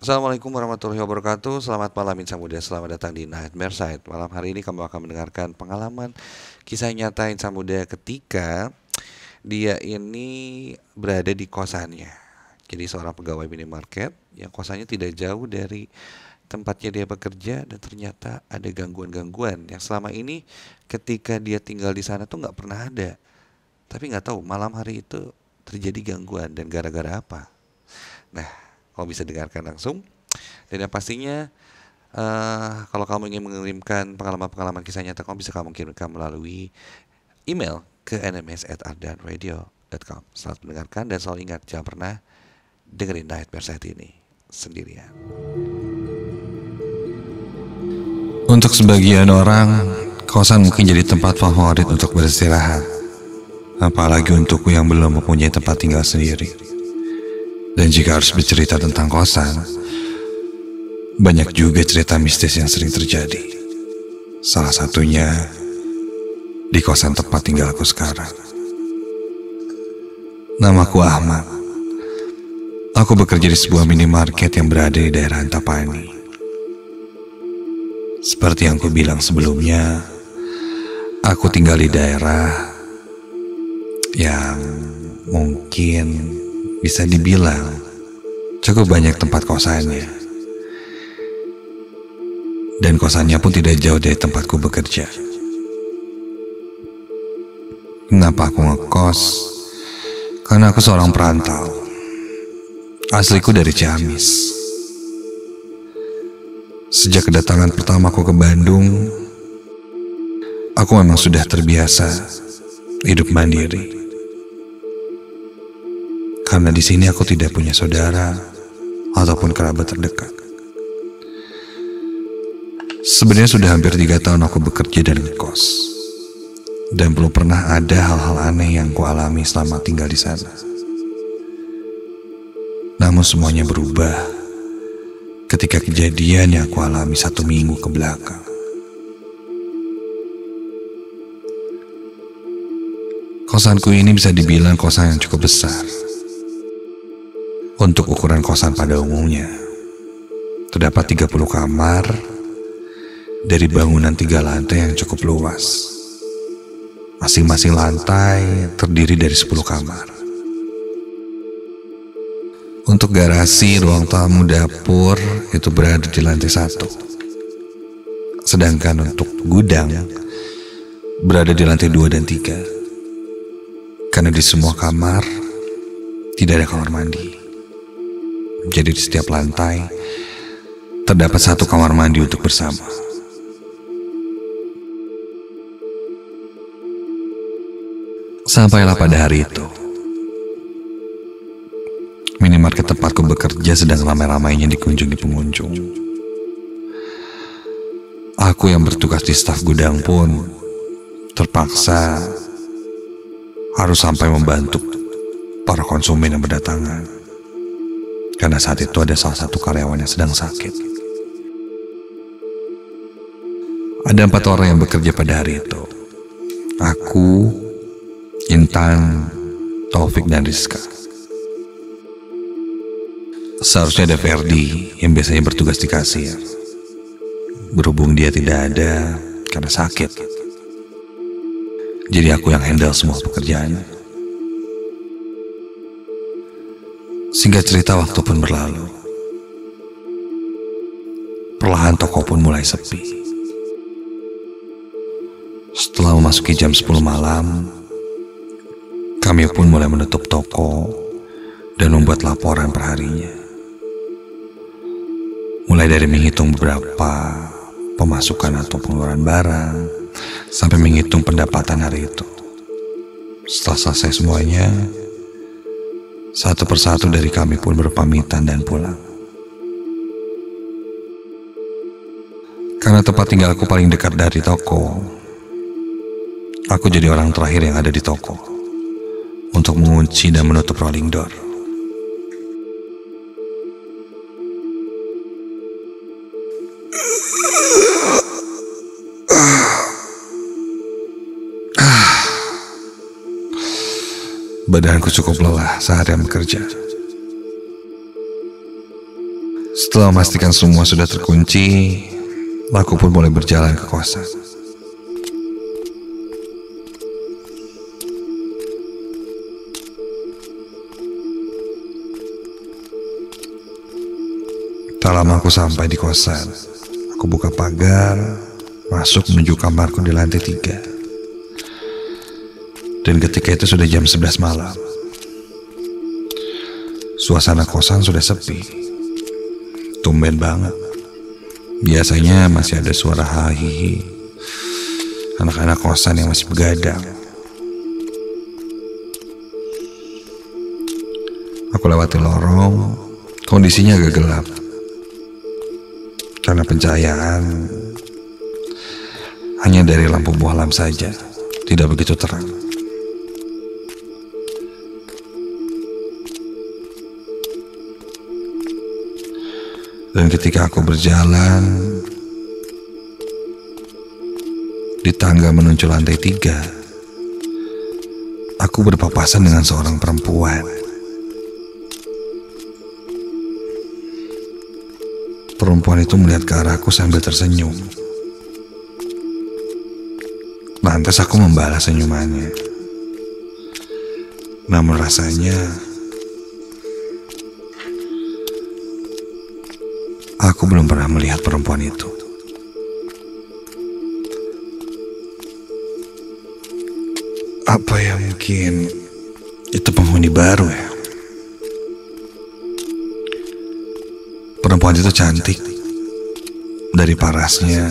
Assalamualaikum warahmatullahi wabarakatuh. Selamat malam Insan Muda. Selamat datang di Nightmare Side. Malam hari ini kamu akan mendengarkan pengalaman kisah nyata Insan Muda ketika dia ini berada di kosannya. Jadi seorang pegawai minimarket yang kosannya tidak jauh dari tempatnya dia bekerja, dan ternyata ada gangguan-gangguan yang selama ini ketika dia tinggal di sana tuh nggak pernah ada. Tapi nggak tahu malam hari itu terjadi gangguan dan gara-gara apa. Nah, kamu bisa dengarkan langsung. Dan yang pastinya, kalau kamu ingin mengirimkan pengalaman-pengalaman kisah nyata, kamu kirimkan melalui email ke nms@ardanradio.com. Selamat mendengarkan dan selalu ingat, jangan pernah dengerin Nightmare Side ini sendirian. Untuk sebagian orang, kosan mungkin jadi tempat favorit untuk beristirahat. Apalagi untukku yang belum mempunyai tempat tinggal sendiri. Dan jika harus bercerita tentang kosan, banyak juga cerita mistis yang sering terjadi. Salah satunya di kosan tempat tinggalku sekarang. Namaku Ahmad. Aku bekerja di sebuah minimarket yang berada di daerah Antapani. Seperti yang ku bilang sebelumnya, aku tinggal di daerah yang mungkin bisa dibilang cukup banyak tempat kosannya. Dan kosannya pun tidak jauh dari tempatku bekerja. Kenapa aku ngekos? Karena aku seorang perantau. Asliku dari Ciamis. Sejak kedatangan pertamaku ke Bandung, aku memang sudah terbiasa hidup mandiri. Karena di sini aku tidak punya saudara ataupun kerabat terdekat. Sebenarnya sudah hampir 3 tahun aku bekerja dan ngekos, dan belum pernah ada hal-hal aneh yang kualami selama tinggal di sana. Namun semuanya berubah ketika kejadian yang kualami 1 minggu ke belakang. Kosanku ini bisa dibilang kosan yang cukup besar. Untuk ukuran kosan pada umumnya, terdapat 30 kamar dari bangunan 3 lantai yang cukup luas. Masing-masing lantai terdiri dari 10 kamar. Untuk garasi, ruang tamu, dapur itu berada di lantai 1. Sedangkan untuk gudang berada di lantai 2 dan 3. Karena di semua kamar tidak ada kamar mandi. Jadi di setiap lantai terdapat 1 kamar mandi untuk bersama. Sampailah pada hari itu, minimarket tempatku bekerja sedang ramai-ramainya dikunjungi pengunjung. Aku yang bertugas di staf gudang pun terpaksa harus sampai membantu para konsumen yang berdatangan. Karena saat itu ada salah satu karyawan yang sedang sakit. Ada 4 orang yang bekerja pada hari itu. Aku, Intan, Taufik, dan Rizka. Seharusnya ada Ferdi yang biasanya bertugas di kasir. Berhubung dia tidak ada karena sakit, jadi aku yang handle semua pekerjaan. Singkat cerita, waktu pun berlalu. Perlahan toko pun mulai sepi. Setelah memasuki jam 10 malam, kami pun mulai menutup toko dan membuat laporan perharinya. Mulai dari menghitung beberapa pemasukan atau pengeluaran barang, sampai menghitung pendapatan hari itu. Setelah selesai semuanya, satu persatu dari kami pun berpamitan dan pulang. Karena tempat tinggalku paling dekat dari toko, aku jadi orang terakhir yang ada di toko untuk mengunci dan menutup rolling door. Badanku cukup lelah seharian bekerja. Setelah memastikan semua sudah terkunci, aku pun mulai berjalan ke kosan. Tak lama aku sampai di kosan. Aku buka pagar, masuk menuju kamarku di lantai 3. Dan ketika itu sudah jam 11 malam. Suasana kosan sudah sepi. Tumben banget. Biasanya masih ada suara hahihi anak-anak kosan yang masih begadang. Aku lewati lorong, kondisinya agak gelap. Karena pencahayaan hanya dari lampu bohlam saja, tidak begitu terang. Dan ketika aku berjalan di tangga menuju lantai 3, aku berpapasan dengan seorang perempuan. Perempuan itu melihat ke arahku sambil tersenyum. Lantas aku membalas senyumannya. Namun rasanya aku belum pernah melihat perempuan itu. Apa ya, mungkin itu penghuni baru ya? Perempuan itu cantik. Dari parasnya,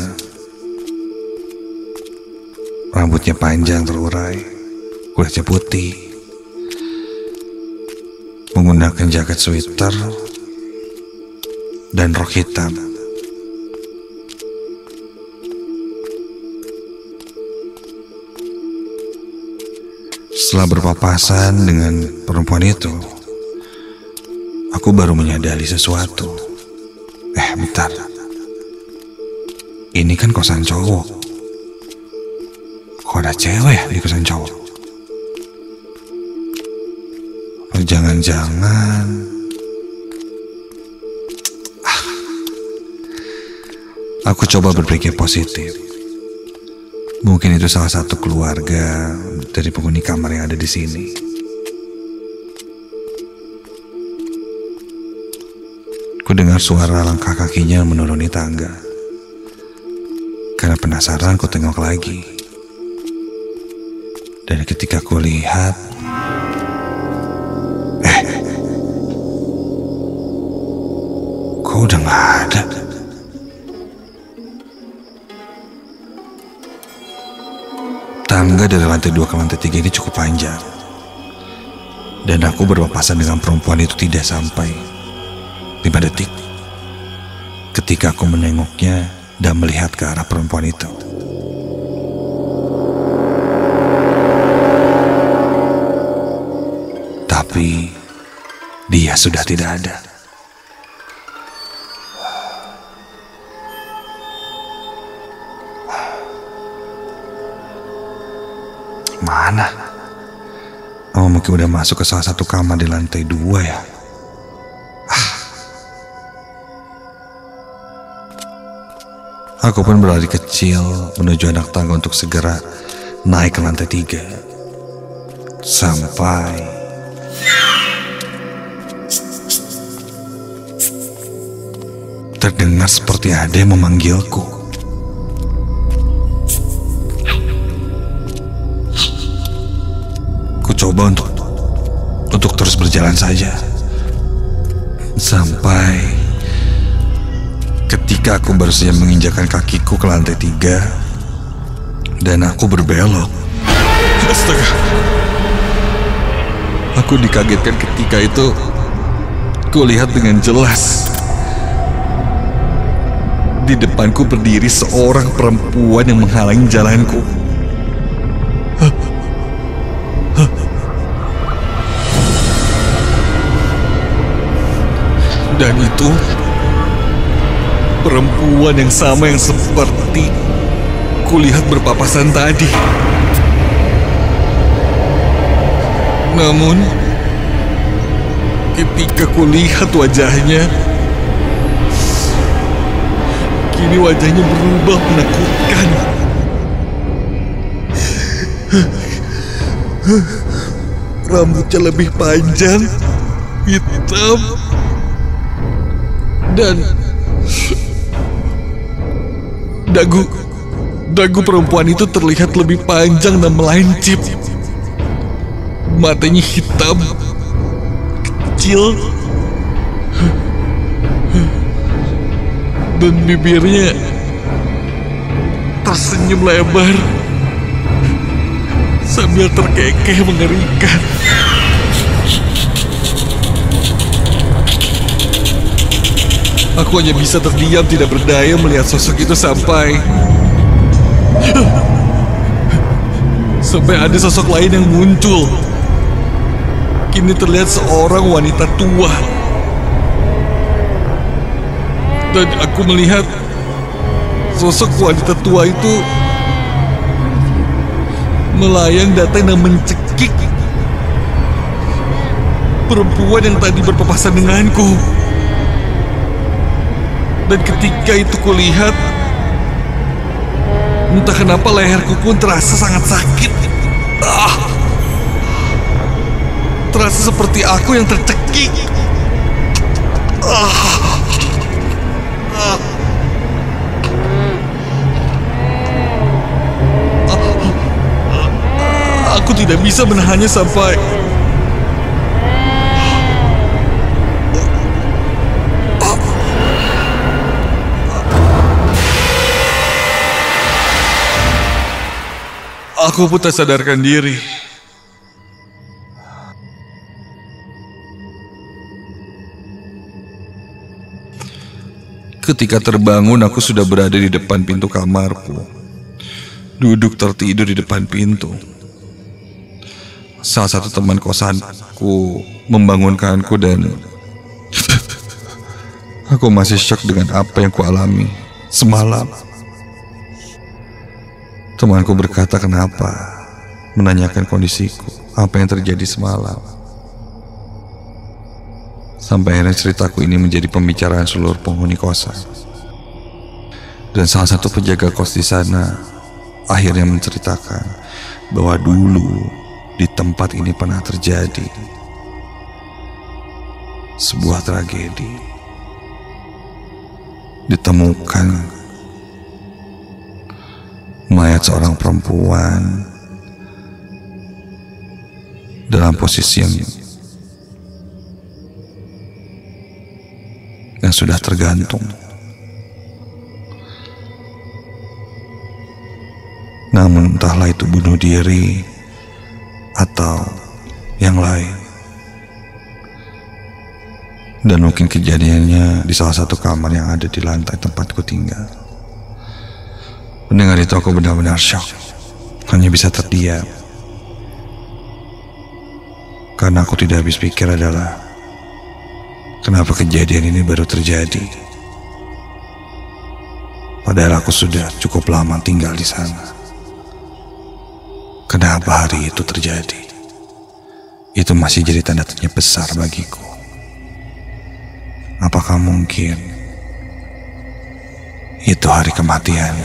rambutnya panjang terurai, kulitnya putih, menggunakan jaket sweater dan rok hitam. Setelah berpapasan dengan perempuan itu, aku baru menyadari sesuatu. Bentar. Ini kan kosan cowok. Kok ada cewek ya di kosan cowok? Jangan-jangan aku coba berpikir positif. Mungkin itu salah satu keluarga dari penghuni kamar yang ada di sini. Ku dengar suara langkah kakinya menuruni tangga. Karena penasaran, ku tengok lagi. Dan ketika ku lihat, kok udah gak ada? Tangga dari lantai 2 ke lantai 3 ini cukup panjang. Dan aku berpapasan dengan perempuan itu tidak sampai 5 detik ketika aku menengoknya dan melihat ke arah perempuan itu. Tapi dia sudah tidak ada. Mana? Oh, mungkin udah masuk ke salah satu kamar di lantai 2 ya. Aku pun berlari kecil menuju anak tangga untuk segera naik ke lantai 3. Sampai terdengar seperti ada yang memanggilku. Ku coba untuk terus berjalan saja. Sampai ketika aku baru saja menginjakkan kakiku ke lantai 3 dan aku berbelok. Astaga. Aku dikagetkan ketika itu kulihat dengan jelas di depanku berdiri seorang perempuan yang menghalangi jalanku. Dan itu perempuan yang sama yang seperti kulihat berpapasan tadi. Namun ketika kulihat wajahnya, ini wajahnya berubah menakutkan. Rambutnya lebih panjang, hitam, dan dagu perempuan itu terlihat lebih panjang dan melancip. Matanya hitam, kecil, dan bibirnya tersenyum lebar sambil terkekeh mengerikan. Aku hanya bisa terdiam tidak berdaya melihat sosok itu sampai ada sosok lain yang muncul. Kini terlihat seorang wanita tua. Dan aku melihat sosok wanita tua itu melayang datang dan mencekik perempuan yang tadi berpapasan denganku. Dan ketika itu kulihat, entah kenapa leherku pun terasa sangat sakit. Terasa seperti aku yang tercekik. Aku tidak bisa menahannya sampai aku pun tak sadarkan diri. Ketika terbangun, aku sudah berada di depan pintu kamarku, duduk tertidur di depan pintu. Salah satu teman kosanku membangunkanku dan aku masih syok dengan apa yang kualami semalam. Temanku berkata kenapa, menanyakan kondisiku, apa yang terjadi semalam. Sampai akhirnya ceritaku ini menjadi pembicaraan seluruh penghuni kosan. Dan salah satu penjaga kos di sana akhirnya menceritakan bahwa dulu di tempat ini pernah terjadi sebuah tragedi. Ditemukan mayat seorang perempuan dalam posisi yang sudah tergantung. Namun entahlah itu bunuh diri atau yang lain. Dan mungkin kejadiannya di salah satu kamar yang ada di lantai tempatku tinggal. Mendengar itu aku benar-benar syok. Hanya bisa terdiam. Karena aku tidak habis pikir adalah kenapa kejadian ini baru terjadi. Padahal aku sudah cukup lama tinggal di sana. Kenapa hari itu terjadi? Itu masih jadi tanda tanya besar bagiku. Apakah mungkin itu hari kematian?